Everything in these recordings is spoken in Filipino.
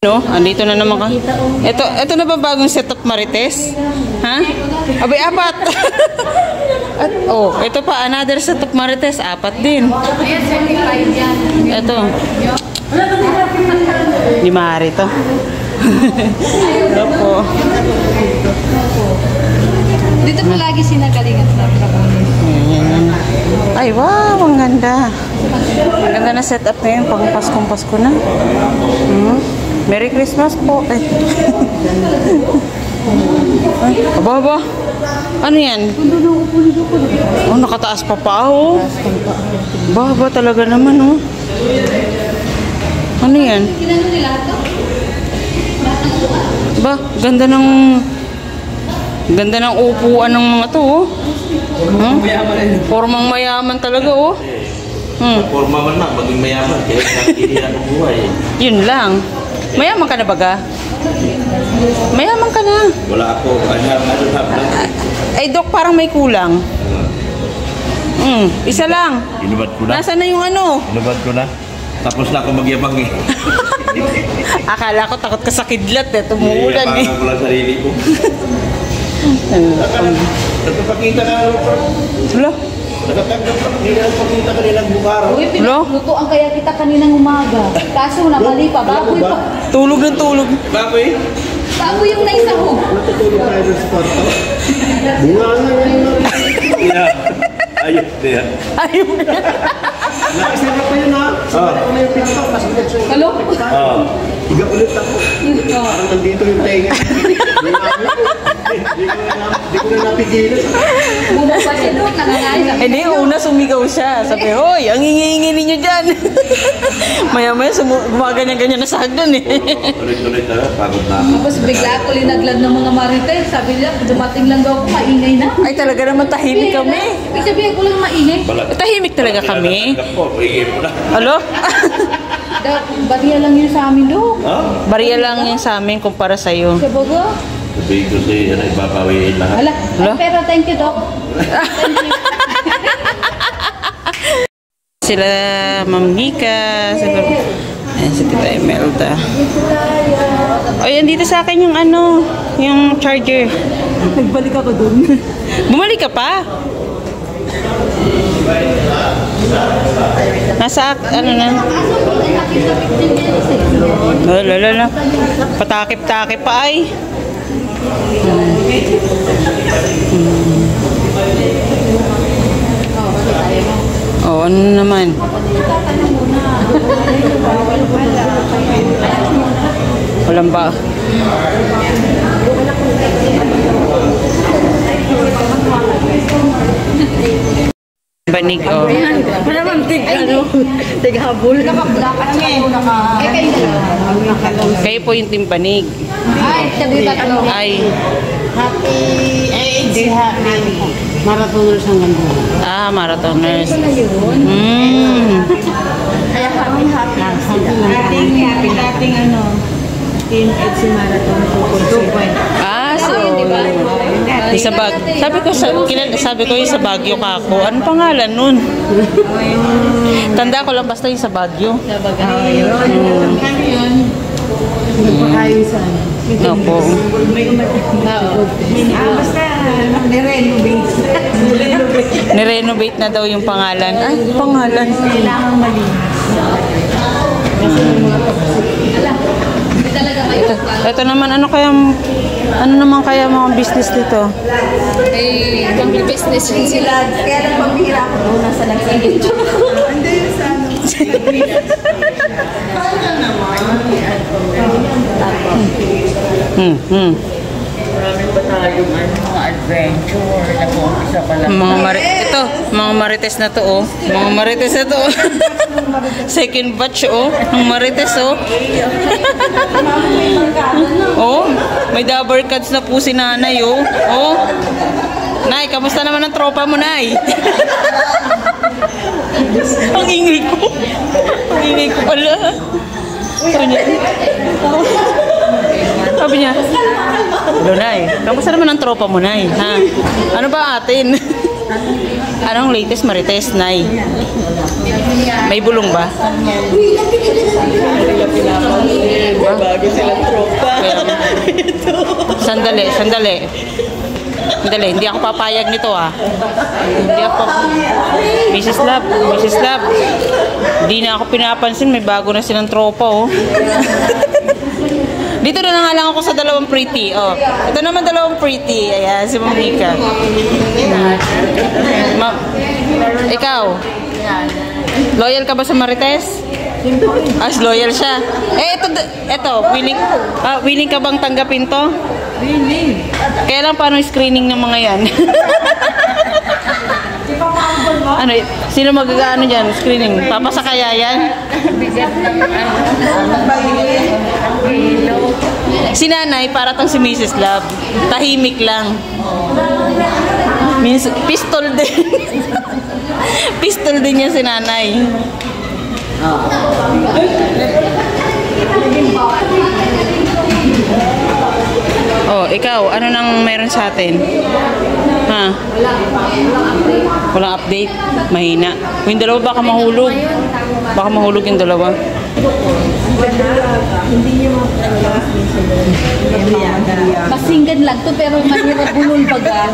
No, andito na naman ka. Ito na ba bagong setup Marites? Ha? Abay, apat. At, oh, ito pa, another setup Marites, apat din. Ito. Di maaari to. Ito po. Dito po lagi sinagalingan sa Ay, wow, ang ganda. Ang ganda na setup ngayon, pag Pasko na. Merry Christmas po. Ay, aba. Ano yan? Oh, nakataas pa oh. Baba talaga naman, oh. Ano yan? Ba, ganda ng upuan ng mga to, oh. Formang mayaman talaga, oh. Forma man na, maging mayaman. Kaya nakikita ng buhay. Yun lang. Mayaman ka na baga? Mayaman ka na. Wala ako. I don't have nothing. Ay, Dok, parang may kulang. Isa lang. Inubad ko na. Nasaan na yung ano? Inubad ko na. Tapos na ako magyabang eh. Akala ko takot ka sa kidlat eh. Tumuulan eh. Yabangan ko lang sarili ko. Nagpapakita ka lang. Wala. Nagtatanggap ka. Hindi na nagpakita ka nilang bukaro. Uy, pinaglutoan kaya kita kaninang umaga. Kaso namali pa. Baboy pa. Tulog ng tulog. Baboy? Baboy yung naisahog. Natutulog tayo doon sa kwarto. Bunga nga yan. Ayun niya. Ayun. Nakasarap ko yun ha. Sabi ko na yung pinto. Nasulat siya. Hello? Higa ulit ako. Parang nandito yung tenga. Hindi ko na napigilan. Bumaba siya doon. Nangangain. Hindi, una sumigaw siya. Sabi, hoy, ang ingi-ingi ninyo dyan. Maya-maya, gumaganyan-ganyan na sa hagdan eh. Ulit-ulit na. Pagod na ako. Tapos bigla ako linaglag ng mga marites. Sabi nila, dumating lang daw ako, maingay na. Ay, talaga naman tahimik kami. Ibig sabihin ko lang maingay. Tahimik talaga kami. Alo? Bariya lang yun sa amin doon. Bariya lang yan sa amin kumpara sa'yo. Sa bago? Sabihin ko sa'yo, ipapawiin lahat. Hala, pero thank you, Doc. Thank you. Sila Ma'am Nika, si Tita Imelda. O, yan dito sa akin yung ano, yung charger. Nagbalik ako doon. Bumalik ka pa? Nasa, ano na? Lala. Patakip-takip pa ay. Oh, ano naman? Walang ba? Banig, oh. Malamang tig-habol. Naka-black at saka Kayo po yung timpanig. Ay, sabi tatlo. Ay. Happy marathoners ang ganda. Ah, marathoners. Kaya kami happy. Dating ano, Team EDSI Marathon 2.0. Ah, so sa bag. Sabi ko yung sa Baguio ka ako. Anong pangalan nun? Tanda ko lang basta yung sa Baguio. Sa bagay. Nagpakain sa ano. Opo. Basta nirenovate. Nirenovate na daw yung pangalan. Ay, pangalan. Kailangan mali. Ito naman, ano naman kaya mga business dito? Ay, pang business yun sila. Kaya lang pambihira ako doon nasa nagsigit. Hindi yun sa ano. Maraming ba tayong mga adventure na umpisa pa lang? Mga marites na to, oh. Mga marites na to, oh. Second batch, oh. Ng marites, oh. Oh, may double cards na po si nanay, oh. Oh. Nay, kamusta naman ang tropa mo, Nay? Ang ingay ko. Ang ingay ko pala. Sabi niya, hello, Nay. Kamusta naman ang tropa mo, Nay? Ha? Ano ba atin? Anong latest marites, Nay? May bulong ba? Bago si Sandali. Sandali, hindi ako papayag nito ah. Hindi ako Mrs. Love, hindi na ako pinapansin, may bago na silang tropa oh. Dito na nga lang ako sa dalawang pretty. Oh, ito naman dalawang pretty. Ayan, si Monica. Ikaw, loyal ka ba sa Marites? As loyal siya. Ito, willing ka bang tanggapin to? Willing. Kaya lang paano screening ng mga yan? Ano, sino magagaano dyan? Screening? Papasa kaya yan? Si nanay, para tong si Mrs. Love. Tahimik lang. Pistol din. Pistol din niya si nanay. Oh, ikaw, ano nang meron sa atin? Ha? Walang update? Mahina. Yung dalawa baka mahulog. Baka mahulog yung dalawa. Pasinggan lang to pero mahirap bulol baga.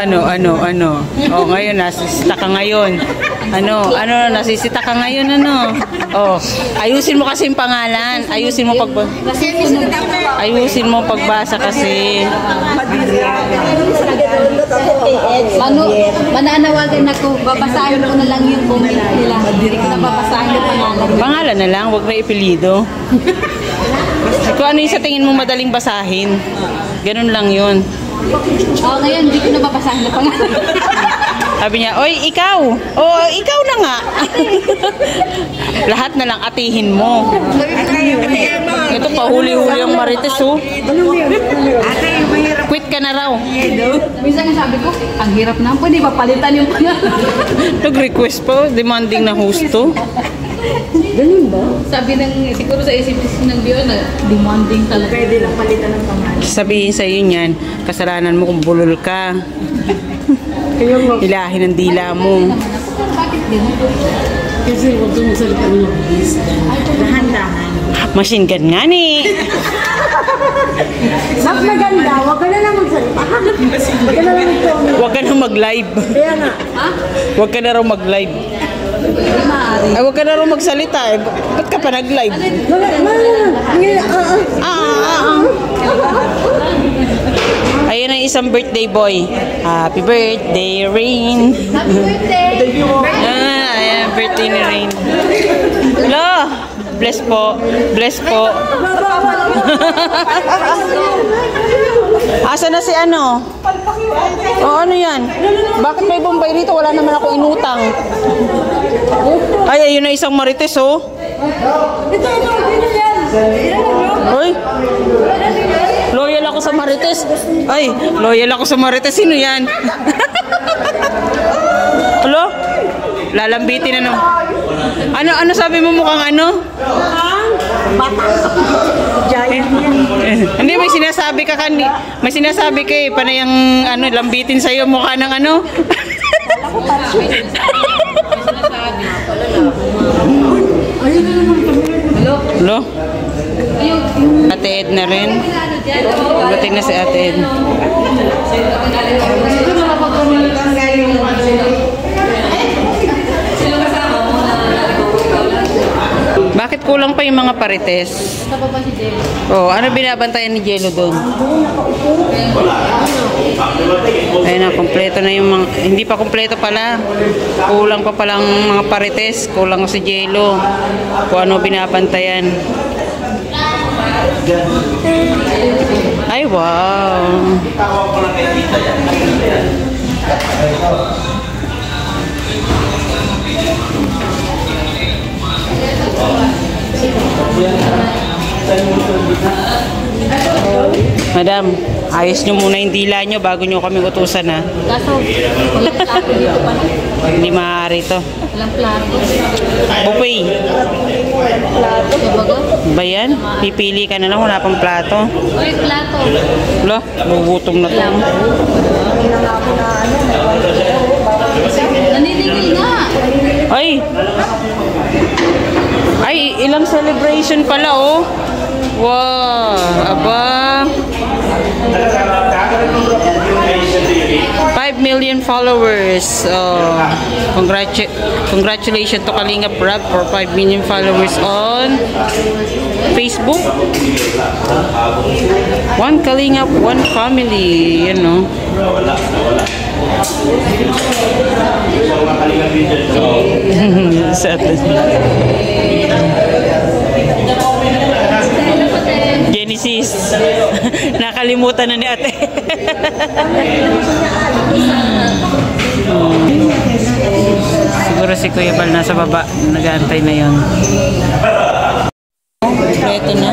Ano? Oh, ngayon nasisita ka ngayon. Nasisita ka ngayon Oh, ayusin mo kasi yung pangalan. Ayusin mo pagbasa kasi. Mananawagan ako. Babasahin ko na lang yung comment nila. Hindi ko na babasahin yung pangalan. Pangalan na lang, wag na ipilido. Kung ano yung sa tingin mo madaling basahin. Ganun lang yun. Ngayon hindi ko na babasahin yung pangalan. Sabi niya, oy, ikaw. Oh, ikaw na nga. Lahat na lang atihin mo. Ito, pahuli-huli ang Marites, oh. Quit ka na raw. Minsan nga sabi ko, ang hirap na. Pwede ba palitan yung pangalan? Nag-request pa, demanding na host to. Ganun ba? Sabi siguro sa SCPC ng Leon na demanding talaga. Pwede lang palitan ng pangalan. Sabihin sa iyo niyan, kasalanan mo kung bulol ka. Ilahin ang dila mo. Bakit din? Kasi huwag kang magsalita ng mabilis. Dahan-dahan. Machine gun nga ni. Mas maganda, huwag ka na lang magsalita. Huwag ka na lang mag-comment. Huwag ka na mag-live. Kaya nga. Huwag ka na raw mag-live. Ay, huwag ka na raw magsalita eh. Ba't ka pa nag-live? Ayun ang isang birthday boy. Happy birthday, Rain. Happy birthday! Ayan, birthday ni Rain. Hello! Bless po. Bless po. Asa na si ano? Oh, ano yan? Bakit may Bombay rito? Wala naman ako inutang. Ay, ayun na isang Marites, oh. Hoy. Loyal ako sa Marites. Ay, loyal ako sa Marites. Sino yan? Hello? Lalambitin na Ano sabi mo mukhang ano? Hindi, may sinasabi ka may sinasabi ka eh, panayang ano, lambitin sa'yo, mukha ng ano? Hello? Ate Ed na rin. Bating na si Ate Ed. Bakit kulang pa yung mga parites? Oh, ano binabantayan ni Jello doon? Ayun na, kompleto na yung mga... Hindi pa kompleto pala. Kulang pa palang mga parites. Kulang si Jello. Kung ano binabantayan. Ay, wow. Madam, ayos nyo muna yung dila nyo bago nyo kami utusan, ha? Kaso, walang plato dito pa. Hindi maaari to. Walang plato. Buffet. Plato? Baga? Ba yan? Pipili ka na lang, wala pang plato. Uy, plato. Wala, gugutom na to. Naniningil nga. Ay, ilang celebration pala, oh. Wow, aba. 5 million followers. Oh, congratulations to Kalingap Rab for 5 million followers on Facebook. One Kalingap, one family, you know. Genesis. Nakalimutan na ni ate. Siguro si Kuya Bal nasa baba. Nag-aantay na yun. Kompleto na.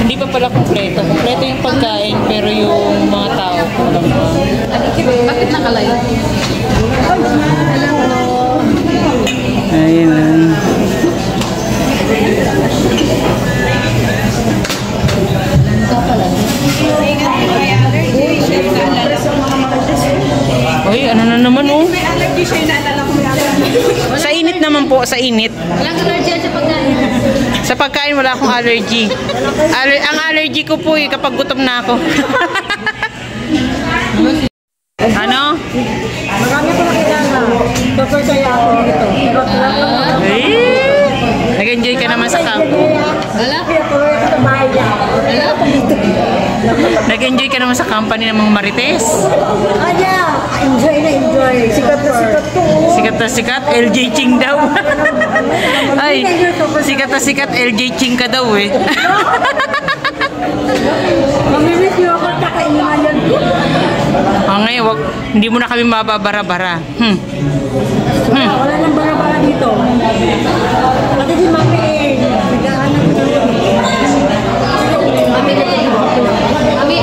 Hindi pa pala kompleto. Kompleto yung pagkain pero yung mga tao kulang pa. Bakit nakalayo? Ayun. Uy, ano na naman oh? Sa init naman po, sa init. Walang allergy sa pagkain. Sa pagkain wala akong allergy. Ang allergy ko po kapag gutom na ako. Ano? Marami ko nakilala. Doktor kaya ako dito. Nag-enjoy ka naman sa campo. Wala? Nag-enjoy ka naman sa company ng mga Marites. Enjoy na enjoy. Sikat na sikat to. Sikat na sikat, LJ Ching daw. Ay, sikat na sikat, LJ Ching ka daw eh. Mamimiss niyo ako kakainayan ko. Ngayon, hindi mo na kami mababara-bara. Wala nang bara-bara dito. Pati si Mami naghahanap ko yun. Kami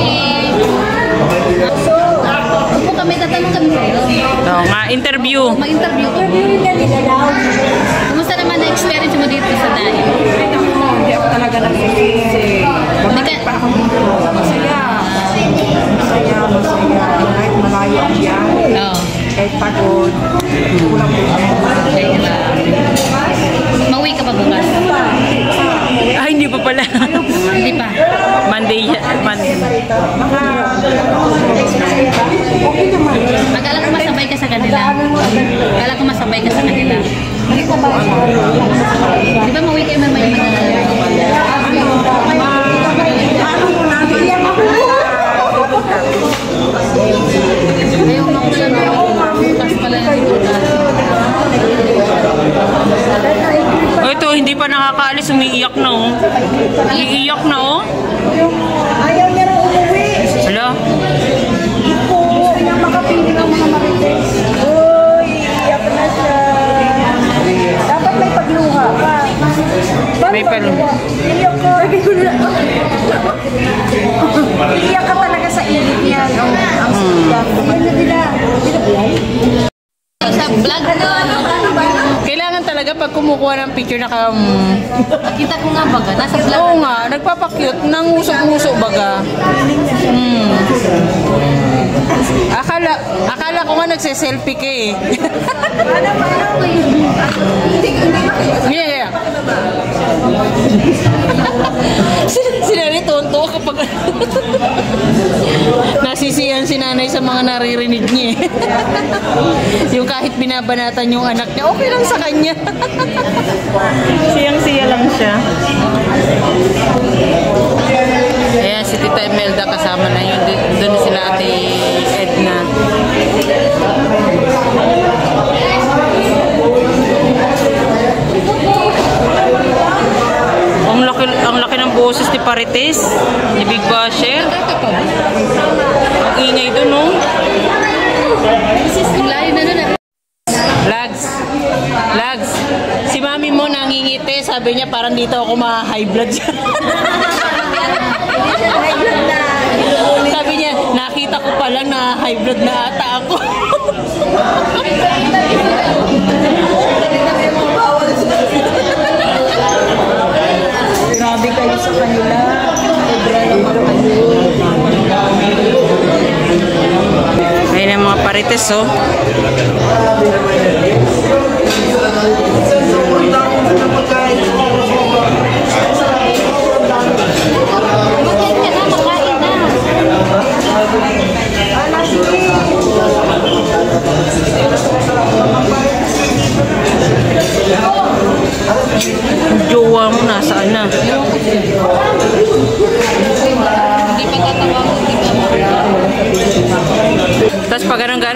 Opo kami, tatanong kami sa'yo. Oo nga, interview. Mag-interview ko. Interviewin ka nila daw. Kumusta naman na experience mo dito sa Dahi? Hindi ako talaga nagsisisi. Bakit pa ako dito? Masaya. Kahit malayo ang biyahe. Oo. Kahit pagod. Kulang din. Mauwi ka pa bukas? Ay, hindi pa pala. Hindi pa. Monday. Okay naman. Akala ko masabay ka sa kanila. Akala ko masabay ka sa kanila. Di ba mauwi kayo may ayaw makulan na ako. Bukas pala yung bukas. Ito, hindi pa nakakaalis. Umiiyak na oh. Iiyak na oh. Ayaw niya rin umuwi. Hala. Gusto niya makapili ng mga Marites. Uy, iyak na siya. Dapat may pagluha pa. May pagluha. Iyak ko. Iyak ka talaga sa init niya. Ang siya. Sa vlog na ano? Kailangan talaga pag kumukuha ng picture Kita ko nga baga. Nasa vlog. Oo nga, nagpapakyut ng usok-usok baga. Akala ko nga nagse-selfie ka eh. Yeah. Sinari tonto kapag nasisiyan si nanay sa mga naririnig niya eh. Yung kahit binabanatan yung anak niya, okay lang sa kanya. Siyang-siya lang siya. Ayan, si Tita Imelda kasama na yun. Doon sila Ate Edna. Ang laki ng boses ni Parites, ni Big Basher. Ang ingay doon, no? Layo na nun. Lags, si mami mo nangingiti, sabi niya parang dito ako ma-high blood siya. Sabi niya, nakita ko palang na high blood na ata ako. Grabe kayo sa kanila. Sobra naman kayo. Ayun ang mga Parites, oh.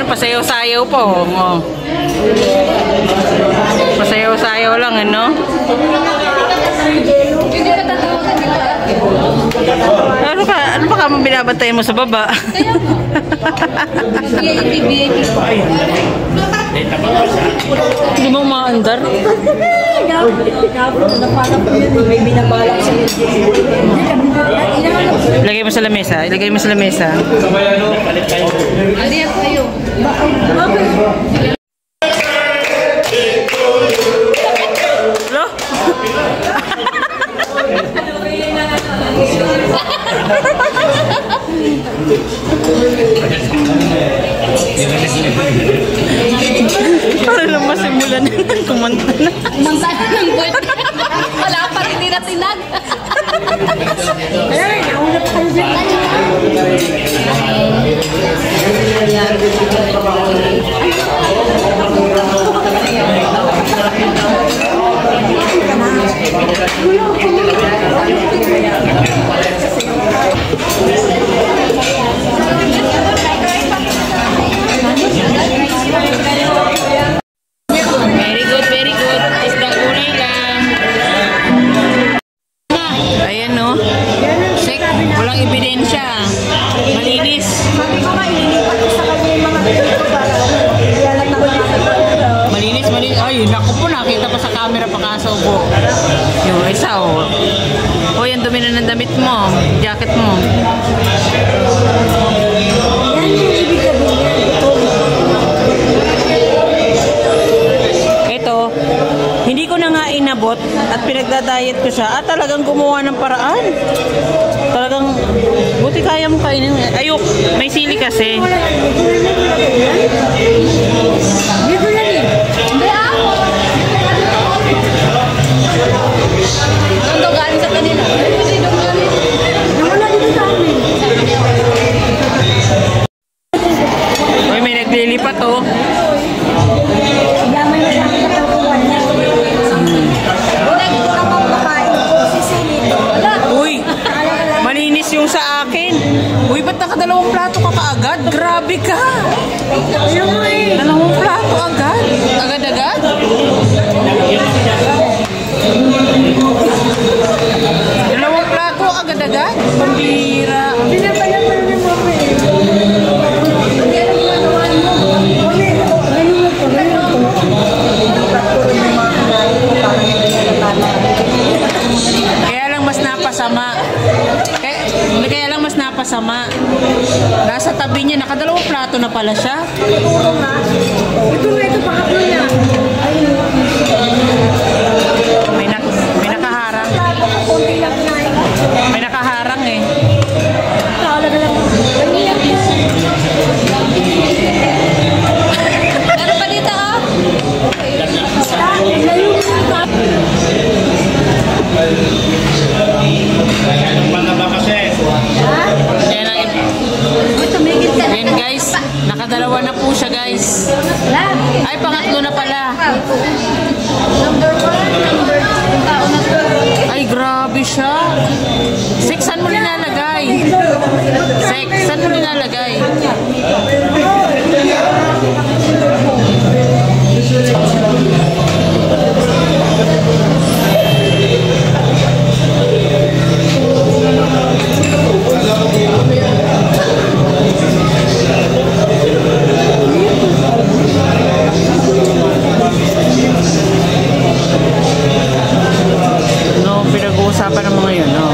pasayaw-sayaw po. Oh. Pasayaw-sayaw lang, ano? Hindi ka tatawagan nila. Ano ba ka mo binabantay mo sa baba? VIP. Hindi mo maandar? May binabalak sa Ilagay mo sa lamesa. Ilagay mo sa lamesa. Hindi ako kayo. Lo? Para lang masimulan na kumanta na. Kumanta na ng buwan. Wala pa rin tinatinag. Ay, nauna pa kayo dyan. Very good. Isda gulay lang. Ayan, no? Sek, walang ebidensya. Malinis. Sabi ko nga, ililipat ko sa kanya yung mga dito para iyalat naman natin. Malinis. Ay, naku po, nakita pa sa camera pakasaw ko. Yung isa, oh. Oh, yan dumi na ng damit mo. Jacket mo. Yan yung ibig sabihin yan. Ito, hindi ko na nga inabot at pinagdadayet ko siya. Talagang gumawa ng paraan. Talagang, buti kaya mo kainin. Ayok, may sili kasi. Dito yan eh. Hindi ako. Ang daw galing sa kanila. Hindi daw galing. Nawala dito sa amin. Uy, may naglilipat, oh. Yaman na sa akin na tapuan niya. Nagkurang ang makain ko si Silito. Uy, malinis yung sa akin. Uy, ba't nakadalawang plato ka kaagad? Grabe ka. Dalawang plato agad. Agad-agad? Dalawang plato agad-agad? Pambira. Pinapalat pa rin mo ako eh. Hindi alam ko ano mo. Mami, ganun ko. Pagpuro ng mga kanayin ko para hindi na Kaya lang mas napasama. Kaya lang mas napasama. Nasa tabi niya, nakadalawang plato na pala siya. Ito pangatlo niya. May nakaharang. Bago ko konti lang na eh. May nakaharang eh. Talaga lang. Ganyan po. Meron pa dito, oh. Layo ka. Yan ang Yan guys, nakadalawa na po siya guys. Ay, pangatlo na pala. Number 1, number 2. Tao na to. Ay, grabe siya. Sek, saan mo nilalagay? Sek, saan mo nilalagay? No, pinag-uusapan ng mga yun, no?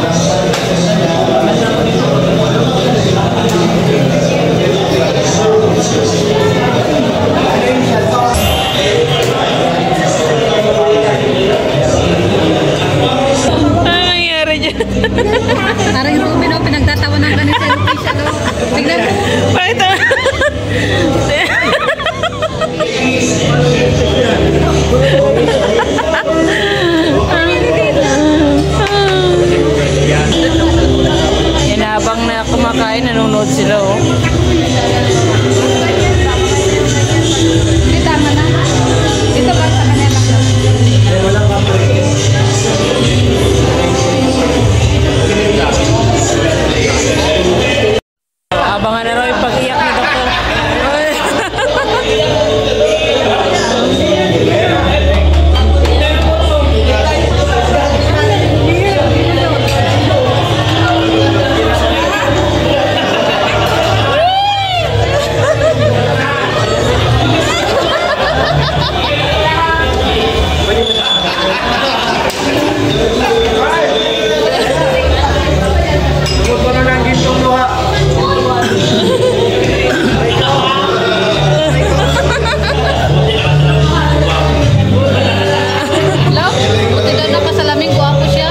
Pagka nakasalamin, guwapo siya.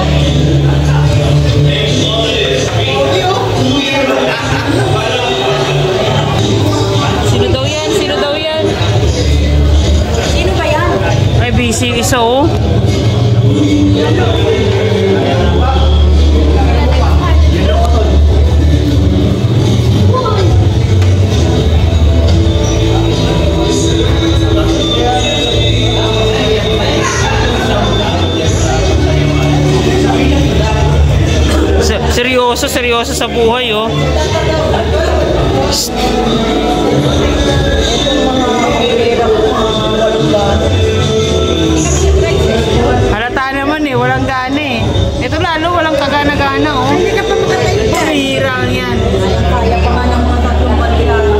Sino daw yan? Sino daw yan? Sino ba yan? Ay, busy isa oh. Seryoso sa buhay oh. Halata naman eh, walang gana eh. Ito lalo walang kagana-gana oh. Hindi ka pa makatayo. Pahirang yan. Kaya pa nga ng mga tatlong pagkilala.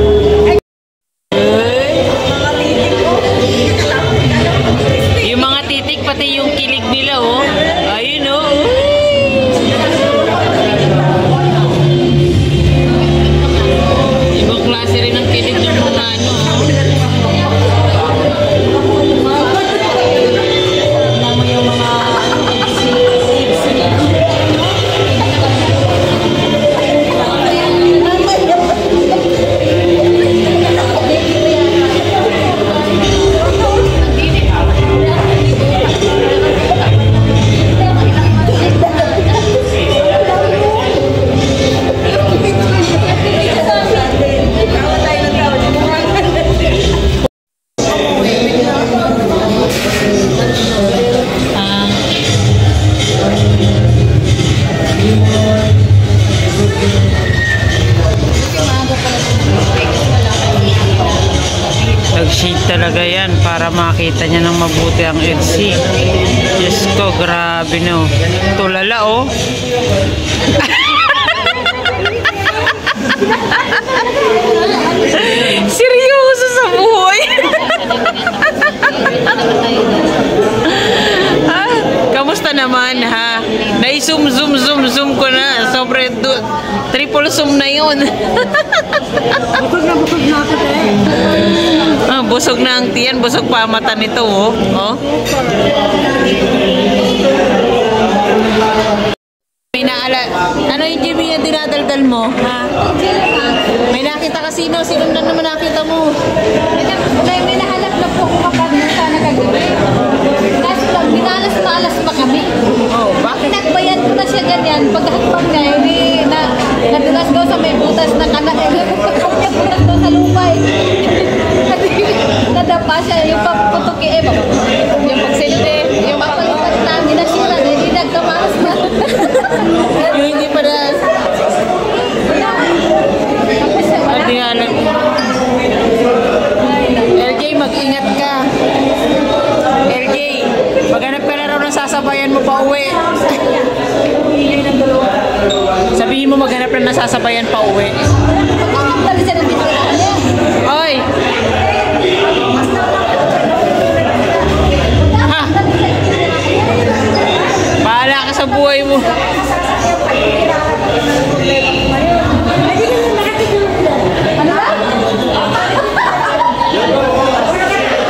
Yung mga titik pati yung kilig nila oh. Ayun oh. Ibang klase rin ang kilig ng mga ano. Naman yung mga Nag-shade talaga yan para makita niya ng mabuti ang LC. Diyos ko, grabe no. Tulala oh. Seryoso sa buhay. Ah, kamusta naman ha? Nai-zoom ko na. Sobre triple zoom na yun. bukod na ako eh. Ah, busog na ang tiyan, busog pa ang mata nito oh. Oh. May ano yung Jimmy yung dinadaldal mo? Ha? May nakita ka sino? Sino na naman nakita mo? May nahanap na po ako kapag sana kagabi. Kaso lang, dinalas na alas pa kami. Oh, bakit? Pinagbayan ko na siya ganyan. Pagkakapag niya, hindi nadulas daw sa may butas na kanak. Pagkakapag butas daw sa lumay. Nadapa siya. Yung pagputuki yung pagsilid yung pagpalitan namin na sila. Hindi nagkamaras na. Yung hindi pa na... At tingalan. LJ, mag-ingat ka. LJ, maghanap ka na raw ng sasabayan mo pa uwi. Sabihin mo maghanap na ng sasabayan pa uwi. Pagkakapag siya ng bitira niya. Oy! Ha! Bahala ka sa buhay mo.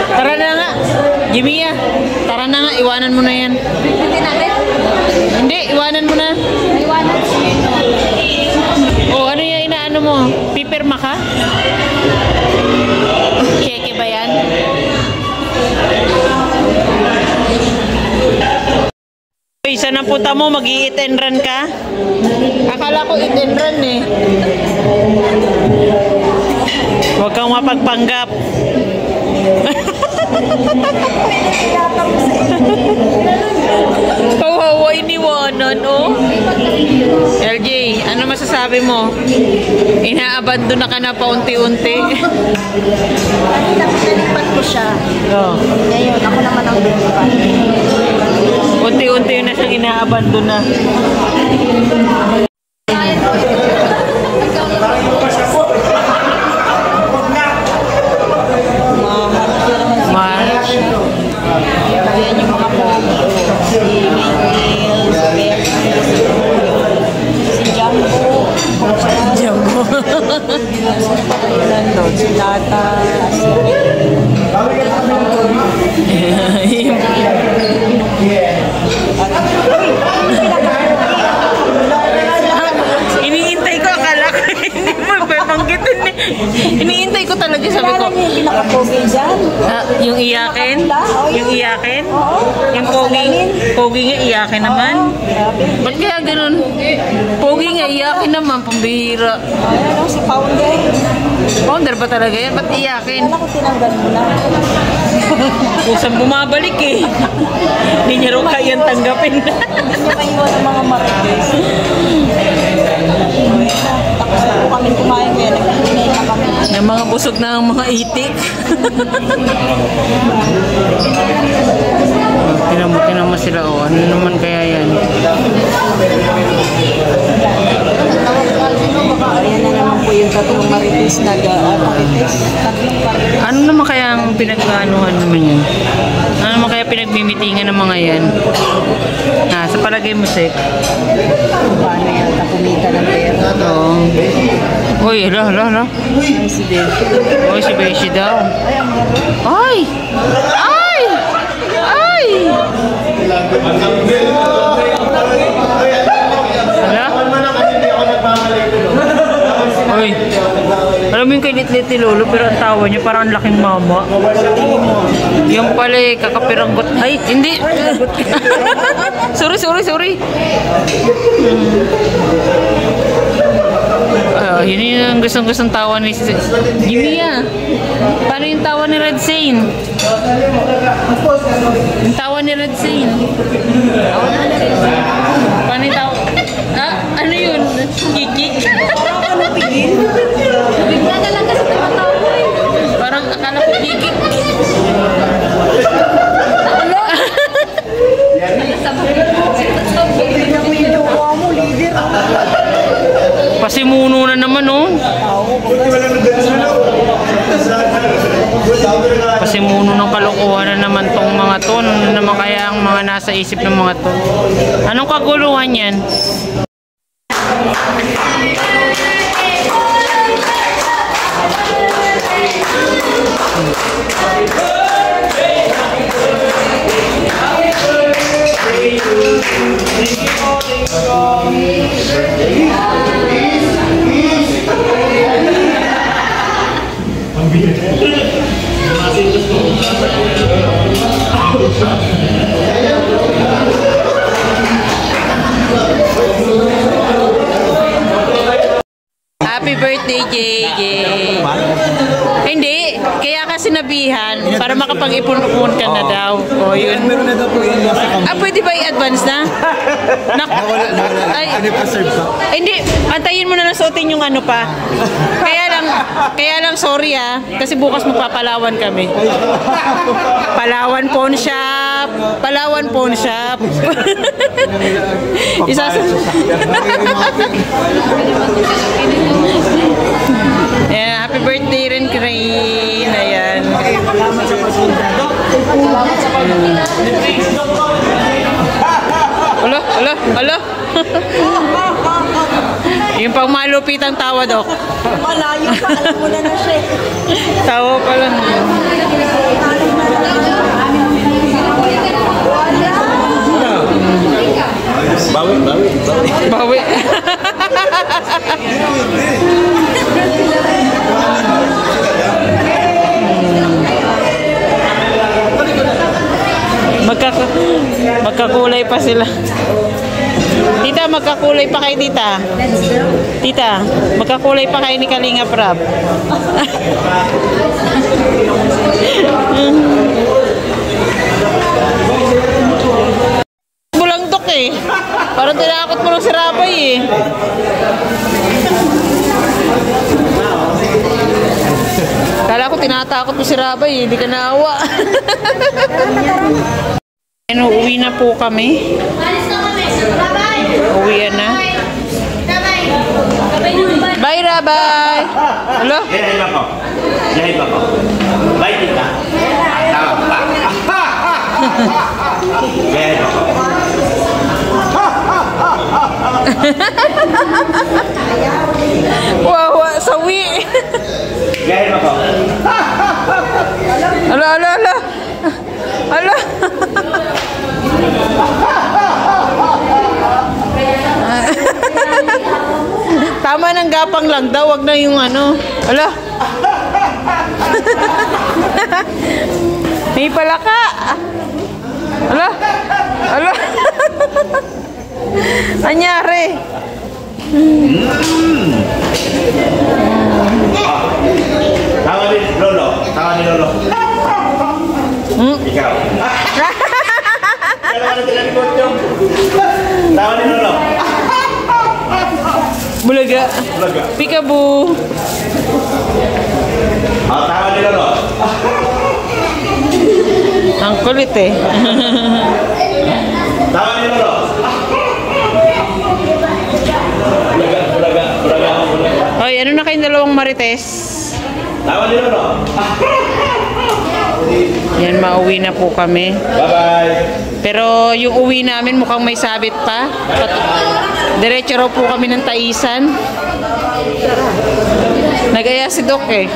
Tara na nga. Jimmy, tara na nga. Iwanan mo na yan. Hindi natin. Hindi, iwanan mo na. Iwanan. Oh, ano yung inaano mo? Pipirma ka? Cheque ba yan? Isa na punta mo, mag-i-eat and run ka? Akala ko eat and run eh. Huwag kang mapagpanggap. Kawawa, iniwanan oh. LJ, ano masasabi mo? Inaabandon na ka na paunti-unti. Kanina pinalipat ko siya. Oh. Ngayon, ako naman ang lumipat. Unti-unti na siyang inaabandon na. March. Ayan yung mga pogo. Si Miguel, si Becky, si Jumbo. Jumbo. Sino pa kayo nandun? Si Lata. Iniintay ko talaga, sabi ko. Kailangan niyo yung pinaka-pogi dyan. Yung iyakin? Yung iyakin? Oo. Yung pogi nga iyakin naman. Grabe. Ba't kaya ganun? Pogi nga iyakin naman, pambihira. Ayan o, si Founder. Founder ba talaga yan? Ba't iyakin? Kala ko tinanggal mo na. Kusang bumabalik eh. Hindi niya rin kayang tanggapin. Hindi niya maiwan ang mga marites. Tapos na po kami kumain kaya nagpinay na kami. Ng mga busog na ang mga itik. Tinan mo sila o. Ano naman kaya yan? Ayan na naman po yung tatlong marites na marites. Tatlong marites. Ano naman kaya ang pinag-anuhan naman yan? Ano naman kaya pinagmimitingan ng mga yan? Sa palagay mo, Sek? Paano yata kumita ng pera? Oo. Uy, hala. Ay, si Beshi. Uy, si Beshi daw. Ay, ang garo. Ay! Ay! Ay! Hala? Uy, alam mo yung kay Litlit ni Lolo, pero ang tawa niya parang ang laking mama. Yung pala eh, kakapiranggot. Ay, hindi. Sorry. Yun yung gustong tawa ni Jimmy ah. Paano yung tawa ni Red Zane? Yung tawa ni Red Zane. Paano yung tawa? Ano yun? Kikik? Bigla na lang kasi tumatawa ko eh. Parang akala ko kikik. Pasimuno na naman oh. Pasimuno ng kalokohan na naman tong mga to. Ano naman kaya ang mga nasa isip ng mga to? Anong kaguluhan yan? Happy birthday, JJ! Hindi, kaya ka sinabihan para makapag-ipon-upon ka na daw. O, yun. Meron na daw po yun nasa kamay. Pwede ba i-advance na? Nawala. Ay, Ano pa serve ka? hindi, antayin mo na lang suotin yung ano pa. Kaya lang sorry kasi bukas magpapalawan kami. Palawan Pawn Shop. Yeah, happy birthday rin, Crane. Ayan. Alo. Yung pang malupitang tawa, Dok. Malayo pa, alam mo na siya. Tawa pa lang. Bawi. Magkakulay pa sila. Tita, magkakulay pa kayo, tita. Tita, magkakulay pa kayo ni Kalinga Prab. Bulangdok eh. Parang tinakot mo lang si Rabay eh. Kala ko tinatakot mo si Rabay eh. Hindi ka naawa. Uwi na po kami. Uwian na. Bye, Rabay. Hello? Yahay ba ko? Bye, tita. Tama pa. Yahay ba ko? Wawa, sawi. Yahay ba ko? Ala. Tama ng gapang lang daw, wag na yung ano. Ala. May palaka. Ala. Ala. Anyari? Tawa ni Lolo. Tawa ni Lolo. Ikaw. Kaya naman tinalibot yung. Tawa ni Lolo. Bulaga. Bulaga. Peekaboo. Tawa ni Lolo. Ang kulit eh. Tawa ni Lolo. Bulaga, bulaga, bulaga, bulaga. Hoy, ano na kayong dalawang marites? Tawa ni Lolo. Yan, mauwi na po kami. Bye-bye. Pero yung uwi namin mukhang may sabit pa. Diretso raw po kami ng Taisan. Nagaya si Doc eh.